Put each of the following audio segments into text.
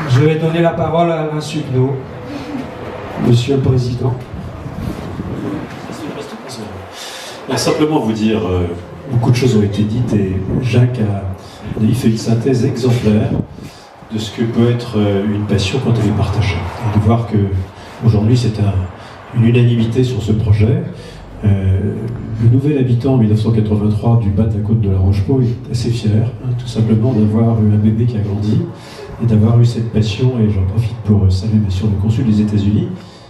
Je vais donner la parole à Alain Sucneau, Monsieur le Président. Je vais simplement vous dire, beaucoup de choses ont été dites et Jacques a fait une synthèse exemplaire de ce que peut être une passion quand elle est partagée. Et de voir qu'aujourd'hui c'est une unanimité sur ce projet. Le nouvel habitant en 1983 du bas de la côte de la Rochepot est assez fier, tout simplement d'avoir eu un bébé qui a grandi et d'avoir eu cette passion, et j'en profite pour saluer bien sûr le consul des États-Unis,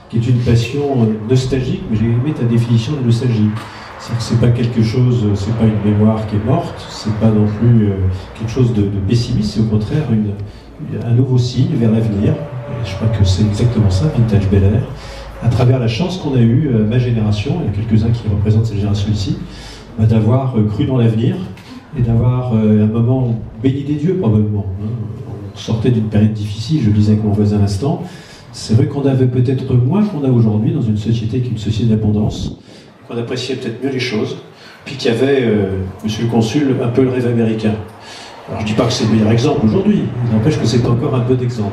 qui est une passion nostalgique, mais j'ai aimé ta définition de nostalgie. C'est pas quelque chose, c'est pas une mémoire qui est morte, c'est pas non plus quelque chose de pessimiste, c'est au contraire un nouveau signe vers l'avenir. Et je crois que c'est exactement ça, Vintage Bel Air, à travers la chance qu'on a eue, ma génération, il y a quelques-uns qui représentent cette génération ici, d'avoir cru dans l'avenir et d'avoir un moment béni des dieux probablement. On sortait d'une période difficile, je le disais avec mon voisin à l'instant. C'est vrai qu'on avait peut-être moins qu'on a aujourd'hui dans une société qui est une société d'abondance, qu'on appréciait peut-être mieux les choses, puis qu'il y avait, monsieur le consul, un peu le rêve américain. Alors je ne dis pas que c'est le meilleur exemple aujourd'hui, il n'empêche que c'est encore un peu d'exemple.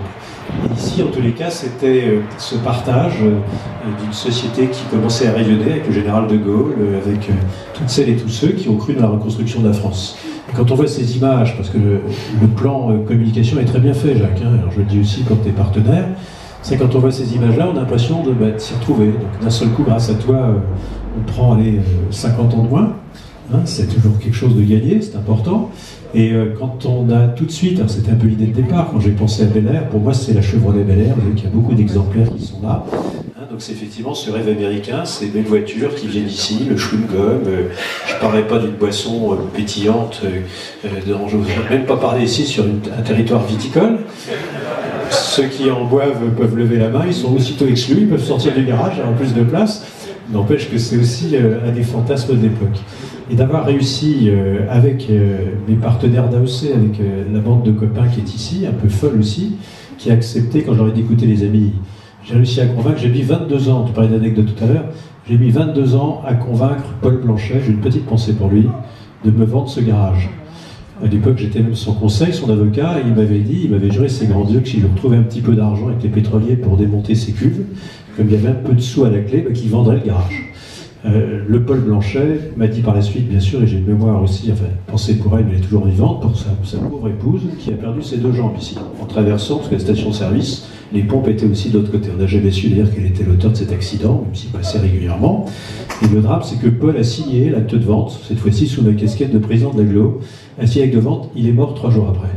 Et ici, en tous les cas, c'était ce partage d'une société qui commençait à rayonner avec le général de Gaulle, avec toutes celles et tous ceux qui ont cru dans la reconstruction de la France. Et quand on voit ces images, parce que le plan communication est très bien fait, Jacques, alors je le dis aussi comme tes partenaires, c'est quand on voit ces images-là, on a l'impression de s'y retrouver. Donc d'un seul coup, grâce à toi, on prend 50 ans de moins. C'est toujours quelque chose de gagné, c'est important. Et quand on a tout de suite, c'était un peu l'idée de départ, quand j'ai pensé à Bel Air, pour moi c'est la Chevrolet Bel Air, donc il y a beaucoup d'exemplaires qui sont là. Donc c'est effectivement ce rêve américain, ces belles voitures qui viennent ici, le chewing-gum, je ne parlerai pas d'une boisson pétillante, je ne vais même pas parler ici sur un territoire viticole. Ceux qui en boivent peuvent lever la main, ils sont aussitôt exclus, ils peuvent sortir du garage, avoir plus de place. N'empêche que c'est aussi un des fantasmes de l'époque. Et d'avoir réussi avec mes partenaires d'AOC, avec la bande de copains qui est ici, un peu folle aussi, qui a accepté, quand j'aurais d'écouter les amis, j'ai réussi à convaincre, j'ai mis 22 ans, tu parlais d'anecdote tout à l'heure, j'ai mis 22 ans à convaincre Paul Blanchet, j'ai une petite pensée pour lui, de me vendre ce garage. À l'époque, j'étais même son conseil, son avocat, et il m'avait juré ses grands yeux que s'il retrouvait un petit peu d'argent avec les pétroliers pour démonter ses cuves, comme il y avait un peu de sous à la clé, qu'il vendrait le garage. Le Paul Blanchet m'a dit par la suite, bien sûr, et j'ai une mémoire aussi, enfin, pensée pour elle, mais elle est toujours vivante, pour sa pauvre épouse, qui a perdu ses deux jambes ici, en traversant, parce que la station-service, les pompes étaient aussi de l'autre côté. On n'a jamais su d'ailleurs quel était l'auteur de cet accident, même s'il passait régulièrement. Et le drame, c'est que Paul a signé l'acte de vente, cette fois-ci sous ma casquette de président de l'Aglo, a signé l'acte de vente, il est mort 3 jours après.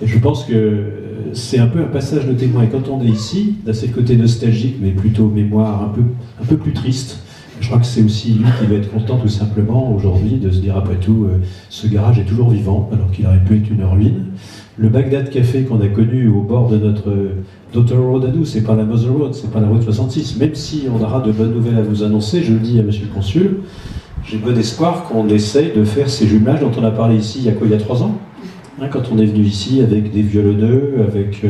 Et je pense que c'est un peu un passage de témoin. Et quand on est ici, là c'est le côté nostalgique, mais plutôt mémoire un peu plus triste. Je crois que c'est aussi lui qui va être content tout simplement aujourd'hui de se dire après tout, ce garage est toujours vivant alors qu'il aurait pu être une ruine. Le Bagdad Café qu'on a connu au bord de notre Daughter Road à nous, c'est pas la Mother Road, c'est pas la route 66, même si on aura de bonnes nouvelles à vous annoncer, je le dis à monsieur le consul, j'ai bon espoir qu'on essaye de faire ces jumelages dont on a parlé ici il y a 3 ans, quand on est venu ici avec des violonneux, avec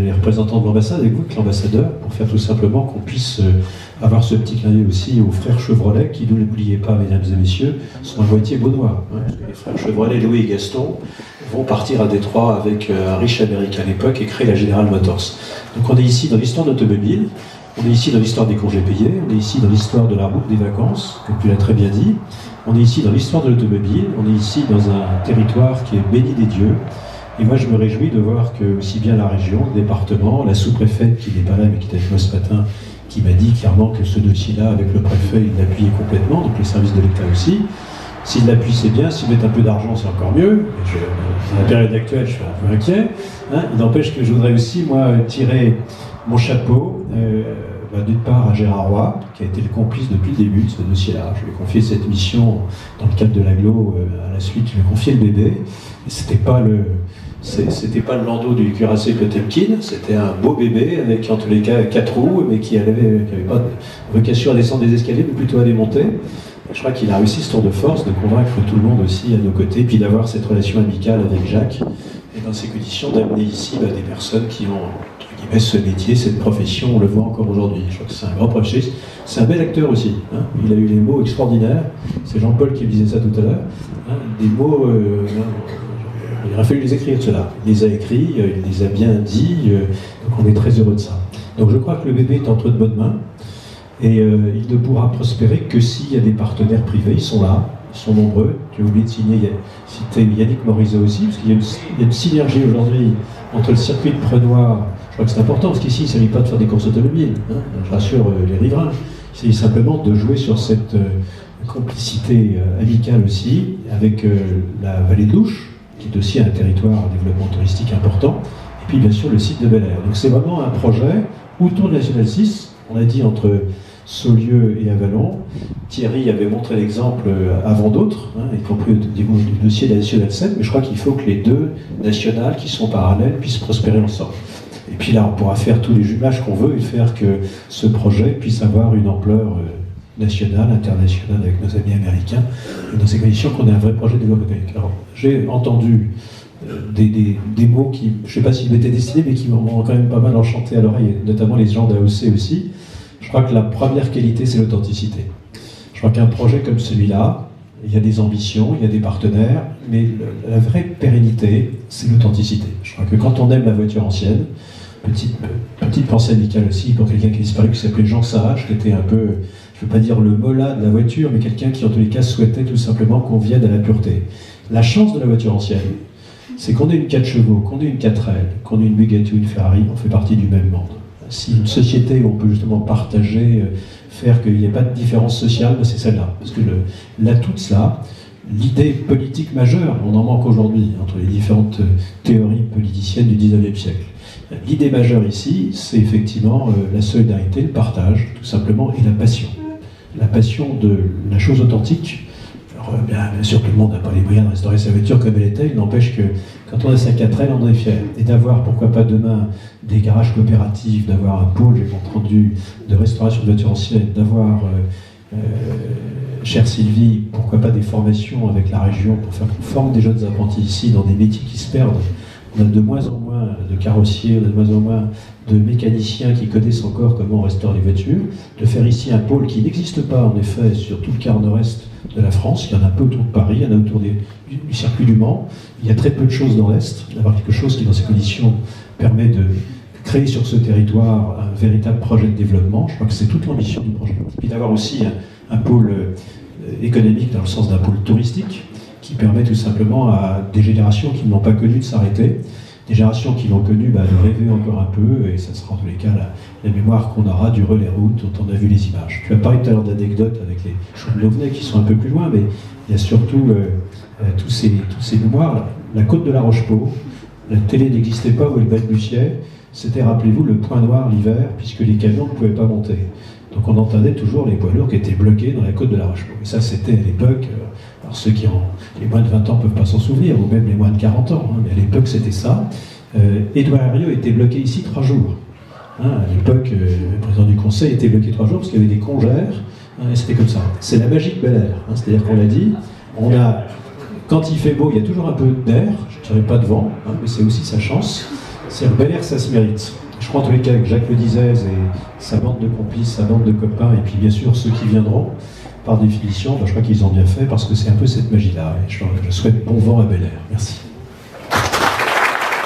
les représentants de l'ambassade, avec vous, avec l'ambassadeur, pour faire tout simplement qu'on puisse avoir ce petit clin d'œil aussi aux frères Chevrolet, qui, ne l'oubliez pas, mesdames et messieurs, sont à moitié beaunois. Parce que les frères Chevrolet, Louis et Gaston, vont partir à Détroit avec un riche américain à l'époque et créer la General Motors. Donc on est ici dans l'histoire de l'automobile, on est ici dans l'histoire des congés payés, on est ici dans l'histoire de la route des vacances, comme tu l'as très bien dit, on est ici dans l'histoire de l'automobile, on est ici dans un territoire qui est béni des dieux. Et moi, je me réjouis de voir que aussi bien la région, le département, la sous-préfète qui n'est pas là mais qui était avec moi ce matin, qui m'a dit clairement que ce dossier-là, avec le préfet, il l'appuyait complètement, donc les services de l'État aussi. S'il l'appuie, c'est bien, s'il met un peu d'argent, c'est encore mieux. Dans la période actuelle, je suis un peu inquiet. Il n'empêche que je voudrais aussi, moi, tirer mon chapeau, d'une part à Gérard Roy, qui a été le complice depuis le début de ce dossier-là. Je lui ai confié cette mission dans le cadre de l'Aglo, à la suite, je lui ai confié le bébé. Et c'était pas le landau du cuirassé Potemkin, c'était un beau bébé avec en tous les cas 4 roues, mais qui n'avait pas de vocation à descendre des escaliers, mais plutôt à les monter. Je crois qu'il a réussi ce tour de force de convaincre tout le monde aussi à nos côtés, puis d'avoir cette relation amicale avec Jacques, et dans ces conditions d'amener ici des personnes qui ont, entre guillemets, ce métier, cette profession, on le voit encore aujourd'hui. Je crois que c'est un grand professionnel, c'est un bel acteur aussi. Il a eu des mots extraordinaires, c'est Jean-Paul qui me disait ça tout à l'heure, des mots... il aurait fallu les écrire, cela. Il les a écrits, il les a bien dit, donc on est très heureux de ça. Donc je crois que le bébé est entre de bonnes mains, et il ne pourra prospérer que s'il y a des partenaires privés. Ils sont là, ils sont nombreux. Tu as oublié de citer Yannick Morizot aussi, parce qu'il y a une synergie aujourd'hui entre le circuit de Prenoir. Je crois que c'est important, parce qu'ici il ne s'agit pas de faire des courses automobiles, hein, je rassure les riverains. Il s'agit simplement de jouer sur cette complicité amicale aussi, avec la vallée de l'Ouche, qui est aussi un territoire à développement touristique important, et puis bien sûr le site de Bel-Air. Donc c'est vraiment un projet autour de la Nationale 6, on a dit entre Saulieu et Avallon. Thierry avait montré l'exemple avant d'autres, hein, y compris au niveau du dossier de la Nationale 7, mais je crois qu'il faut que les deux nationales qui sont parallèles puissent prospérer ensemble. Et puis là, on pourra faire tous les jumages qu'on veut et faire que ce projet puisse avoir une ampleur nationale, internationale avec nos amis américains, et dans ces conditions qu'on ait un vrai projet de développement économique. Alors, j'ai entendu des mots qui, je ne sais pas s'ils m'étaient destinés, mais qui m'ont quand même pas mal enchanté à l'oreille, notamment les gens d'AOC aussi. Je crois que la première qualité, c'est l'authenticité. Je crois qu'un projet comme celui-là, il y a des ambitions, il y a des partenaires, mais la vraie pérennité, c'est l'authenticité. Je crois que quand on aime la voiture ancienne, petite pensée amicale aussi pour quelqu'un qui a disparu, qui s'appelait Jean Sarrache, qui était un peu, je ne veux pas dire le mola de la voiture, mais quelqu'un qui en tous les cas souhaitait tout simplement qu'on vienne à la pureté. La chance de la voiture ancienne, c'est qu'on ait une 4 chevaux, qu'on ait une 4L, qu'on ait une Bugatti ou une Ferrari, on fait partie du même monde. Si une société où on peut justement partager, faire qu'il n'y ait pas de différence sociale, c'est celle-là. Parce que l'atout de cela, l'idée politique majeure, on en manque aujourd'hui entre les différentes théories politiciennes du 19e siècle. L'idée majeure ici, c'est effectivement la solidarité, le partage, tout simplement, et la passion. La passion de la chose authentique. Alors, bien sûr, tout le monde n'a pas les moyens de restaurer sa voiture comme elle était, il n'empêche que quand on a sa 4L, on en est fier. Et d'avoir, pourquoi pas demain, des garages coopératifs, d'avoir un pôle, j'ai entendu, de restauration de voitures anciennes, d'avoir, chère Sylvie, pourquoi pas des formations avec la région pour faire qu'on forme des jeunes apprentis ici dans des métiers qui se perdent. On a de moins en moins de carrossiers, on a de moins en moins de mécaniciens qui connaissent encore comment on restaure les voitures. De faire ici un pôle qui n'existe pas, en effet, sur tout le quart nord-est de la France. Il y en a un peu autour de Paris, il y en a autour du circuit du Mans. Il y a très peu de choses dans l'Est. D'avoir quelque chose qui, dans ces conditions, permet de créer sur ce territoire un véritable projet de développement. Je crois que c'est toute l'ambition du projet. Et puis d'avoir aussi un pôle économique dans le sens d'un pôle touristique, qui permet tout simplement à des générations qui n'ont pas connu de s'arrêter, des générations qui l'ont connu de rêver encore un peu, et ça sera en tous les cas la mémoire qu'on aura du relais route dont on a vu les images. Tu as parlé tout à l'heure d'anecdotes avec les Chaux de Lauvenay qui sont un peu plus loin, mais il y a surtout tous ces mémoires. La côte de la Roche-Pau, la télé n'existait pas où elle balbutiait, c'était, rappelez-vous, le point noir l'hiver, puisque les camions ne pouvaient pas monter. Donc on entendait toujours les poids lourds qui étaient bloqués dans la côte de la Roche-Pau. Et ça, c'était à l'époque, alors ceux qui ont les moins de 20 ans ne peuvent pas s'en souvenir, ou même les moins de 40 ans, hein, mais à l'époque c'était ça. Édouard Herriot était bloqué ici 3 jours. Hein, à l'époque, le président du conseil était bloqué 3 jours parce qu'il y avait des congères, hein, et c'était comme ça. C'est la magie de Bel-Air, hein, c'est-à-dire qu'on l'a dit, quand il fait beau, il y a toujours un peu d'air, je ne dirais pas de vent, hein, mais c'est aussi sa chance. C'est-à-dire Bel-Air, ça se mérite. Je crois en tous les cas que Jacques Le Dizès et sa bande de complices, sa bande de copains, et puis bien sûr ceux qui viendront, par définition, je crois qu'ils ont bien fait parce que c'est un peu cette magie-là. Et je souhaite bon vent à Bel-Air. Merci.